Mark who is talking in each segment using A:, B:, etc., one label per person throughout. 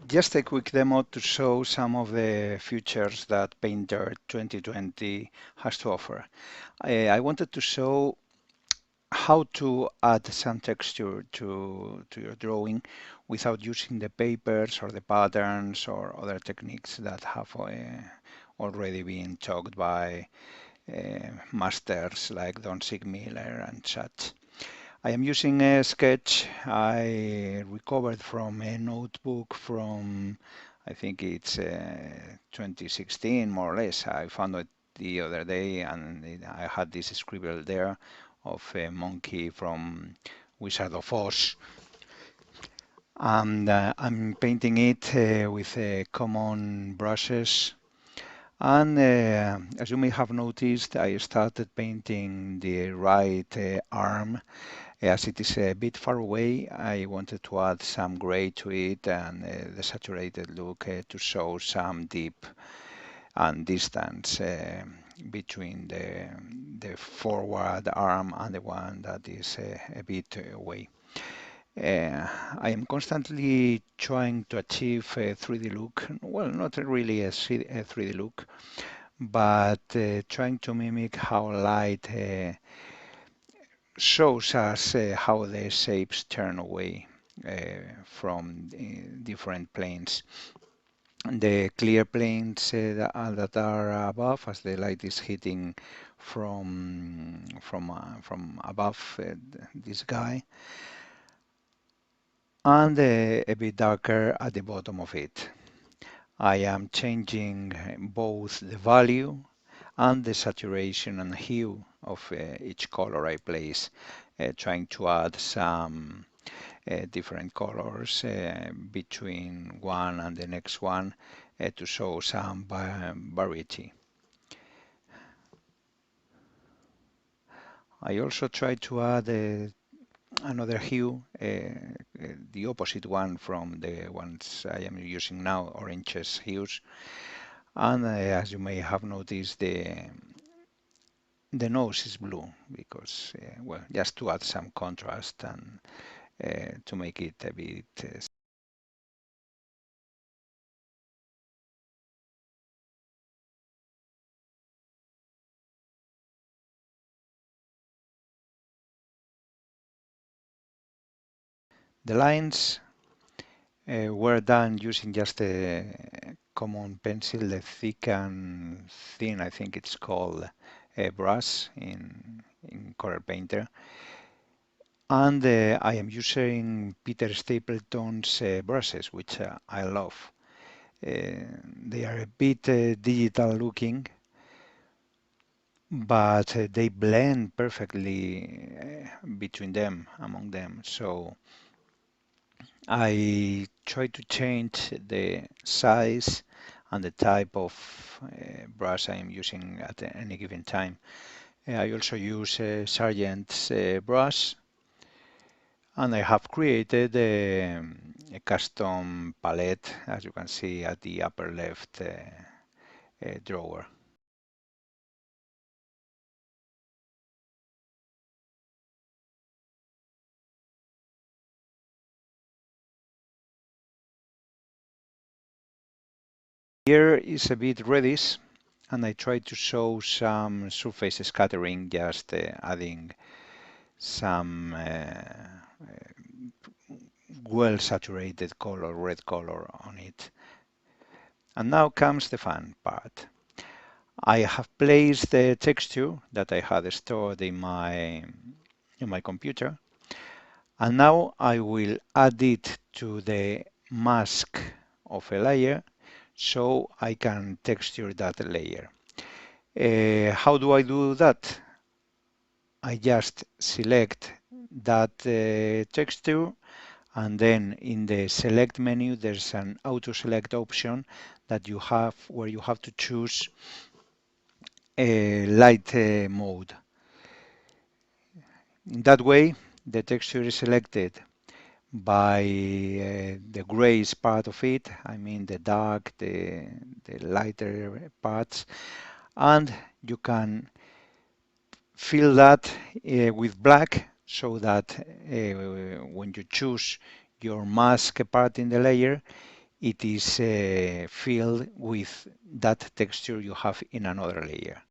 A: Just a quick demo to show some of the features that Painter 2020 has to offer. I wanted to show how to add some texture to your drawing without using the papers or the patterns or other techniques that have already been talked by masters like Don Seegmiller and such. I am using a sketch I recovered from a notebook from, I think it's 2016, more or less. I found it the other day and I had this scribble there of a monkey from Wizard of Oz. And I'm painting it with common brushes. And as you may have noticed, I started painting the right arm. As it is a bit far away, I wanted to add some gray to it and the saturated look to show some deep and distance between the forward arm and the one that is a bit away. I am constantly trying to achieve a 3D look. Well, not really a 3D look, but trying to mimic how light shows us how the shapes turn away from different planes. The clear planes that are above, as the light is hitting from above this guy, and a bit darker at the bottom of it. I am changing both the value and the saturation and hue of each color I place, trying to add some different colors between one and the next one to show some variety. I also try to add another hue, the opposite one from the ones I am using now, oranges hues. And as you may have noticed, the nose is blue because, well, just to add some contrast and to make it a bit. The lines were done using just a common pencil, the thick and thin, I think it's called a brush in Corel Painter. And I am using Peter Stapleton's brushes, which I love. They are a bit digital looking, but they blend perfectly between them, among them. So I try to change the size and the type of brush I am using at any given time. I also use Sargent's brush, and I have created a custom palette, as you can see at the upper left drawer. Here is a bit reddish, and I try to show some surface scattering, just adding some well saturated color, red color on it. And now comes the fun part. I have placed the texture that I had stored in my computer, and now I will add it to the mask of a layer so I can texture that layer. How do I do that? I just select that texture, and then in the select menu there's an auto select option that you have where you have to choose a light mode. In that way the texture is selected by the grays part of it, I mean the dark, the lighter parts, and you can fill that with black so that when you choose your mask part in the layer, it is filled with that texture you have in another layer.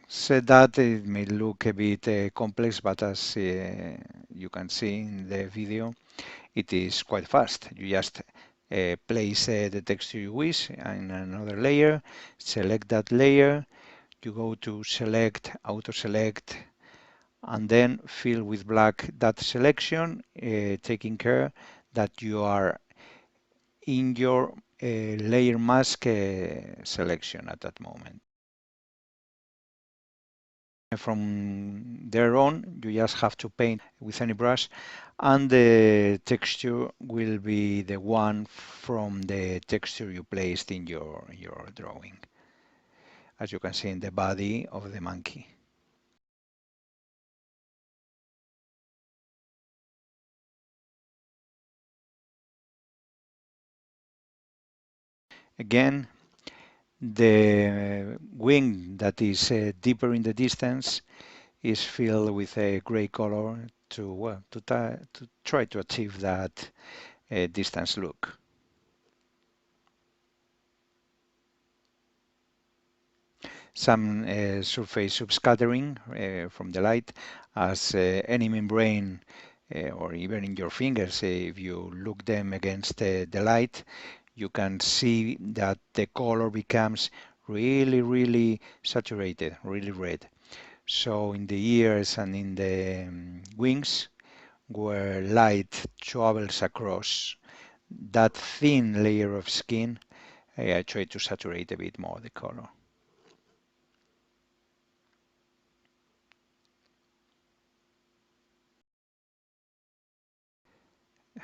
A: Said that it may look a bit complex, but as you can see in the video, it is quite fast. You just place the texture you wish in another layer, select that layer, you go to select, auto select, and then fill with black that selection, taking care that you are in your layer mask selection at that moment. From there on, you just have to paint with any brush, and the texture will be the one from the texture you placed in your drawing, as you can see in the body of the monkey. Again, the wing that is deeper in the distance is filled with a gray color to, well, to try to achieve that distance look. Some surface subscattering from the light, as any membrane or even in your fingers, if you look them against the light, you can see that the color becomes really saturated, really red. So in the ears and in the wings, where light travels across that thin layer of skin, I try to saturate a bit more the color.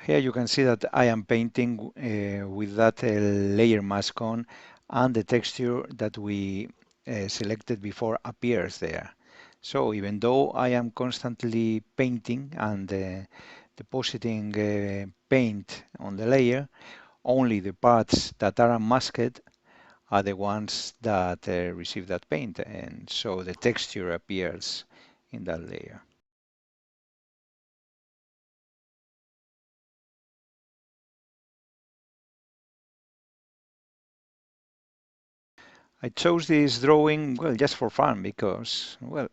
A: Here you can see that I am painting with that layer mask on, and the texture that we selected before appears there. So even though I am constantly painting and depositing paint on the layer, only the parts that are unmasked are the ones that receive that paint, and so the texture appears in that layer. I chose this drawing, well, just for fun because, well,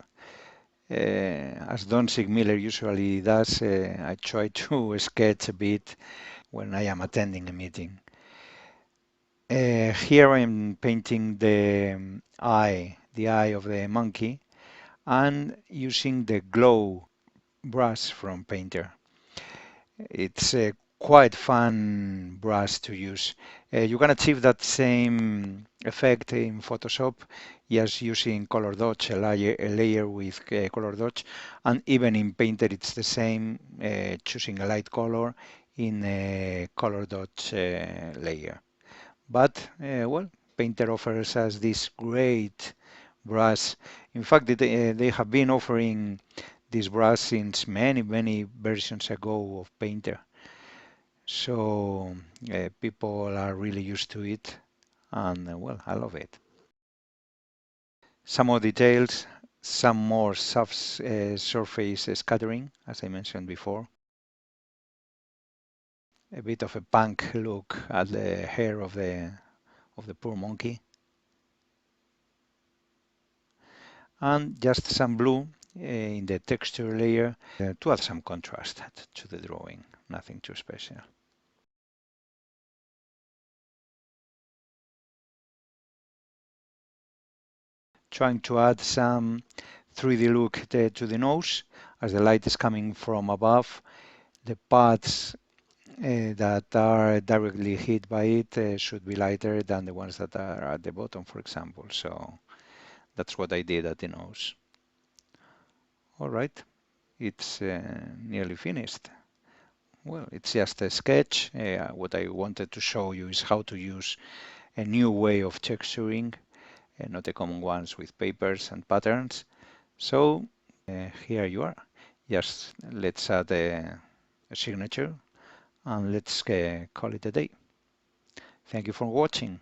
A: as Don Seegmiller usually does, I try to sketch a bit when I am attending a meeting. Here I am painting the eye of the monkey, and using the glow brush from Painter. It's a quite fun brush to use. You can achieve that same effect in Photoshop just using color dodge, a layer with color dodge, and even in Painter it's the same, choosing a light color in a color dodge layer. But well, Painter offers us this great brush. In fact, they have been offering this brush since many versions ago of Painter. So people are really used to it, and well, I love it. Some more details, some more soft surface scattering, as I mentioned before. A bit of a punk look at the hair of the poor monkey. And just some blue in the texture layer to add some contrast to the drawing, nothing too special. Trying to add some 3D look to the nose, as the light is coming from above. The parts that are directly hit by it should be lighter than the ones that are at the bottom, for example. So that's what I did at the nose. All right, it's nearly finished. Well, it's just a sketch. What I wanted to show you is how to use a new way of texturing, not the common ones with papers and patterns. So here you are. Just let's add a signature, and let's call it a day. Thank you for watching.